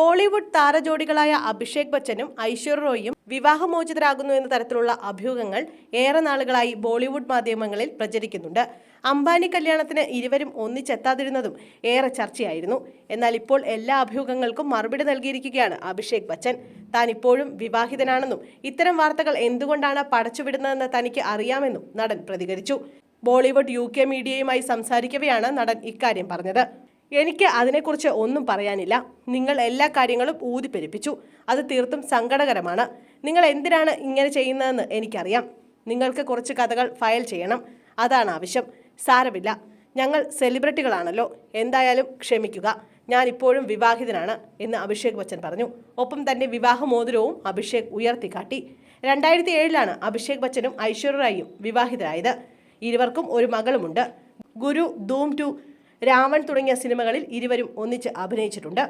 ബോളിവുഡ് താരജോഡികളായ അഭിഷേക് ബച്ചനും ഐശ്വര്യ റോയിയും വിവാഹമോചിതരാകുന്നു എന്ന തരത്തിലുള്ള അഭ്യൂഹങ്ങൾ ഏറെ നാളുകളായി ബോളിവുഡ് മാധ്യമങ്ങളിൽ പ്രചരിക്കുന്നുണ്ട്. അംബാനി കല്യാണത്തിന് ഇരുവരും ഒന്നിച്ചെത്താതിരുന്നതും ഏറെ ചർച്ചയായിരുന്നു. എന്നാൽ ഇപ്പോൾ എല്ലാ അഭ്യൂഹങ്ങൾക്കും മറുപടി നൽകിയിരിക്കുകയാണ് അഭിഷേക് ബച്ചൻ. താൻ ഇപ്പോഴും വിവാഹിതനാണെന്നും ഇത്തരം വാർത്തകൾ എന്തുകൊണ്ടാണ് പടച്ചുവിടുന്നതെന്ന് തനിക്ക് അറിയാമെന്നും നടൻ പ്രതികരിച്ചു. ബോളിവുഡ് UK മീഡിയയുമായി സംസാരിക്കവെയാണ് നടൻ ഇക്കാര്യം പറഞ്ഞത്. എനിക്ക് അതിനെക്കുറിച്ച് ഒന്നും പറയാനില്ല. നിങ്ങൾ എല്ലാ കാര്യങ്ങളും ഊതിപ്പെരുപ്പിച്ചു. അത് തീർത്തും സങ്കടകരമാണ്. നിങ്ങൾ എന്തിനാണ് ഇങ്ങനെ ചെയ്യുന്നതെന്ന് എനിക്കറിയാം. നിങ്ങൾക്ക് കുറച്ച് കഥകൾ ഫയൽ ചെയ്യണം, അതാണ് ആവശ്യം. സാരമില്ല, ഞങ്ങൾ സെലിബ്രിറ്റികളാണല്ലോ. എന്തായാലും ക്ഷമിക്കുക, ഞാൻ ഇപ്പോഴും വിവാഹിതനാണ് എന്ന് അഭിഷേക് ബച്ചൻ പറഞ്ഞു. ഒപ്പം തന്റെ വിവാഹമോതിരവും അഭിഷേക് ഉയർത്തിക്കാട്ടി. 2007 അഭിഷേക് ബച്ചനും ഐശ്വര്യ റായിയും വിവാഹിതരായത്. ഇരുവർക്കും ഒരു മകളുമുണ്ട്. ഗുരു, ധൂം 2, രാവൺ തുടങ്ങിയ സിനിമകളിൽ ഇരുവരും ഒന്നിച്ച് അഭിനയിച്ചിട്ടുണ്ട്.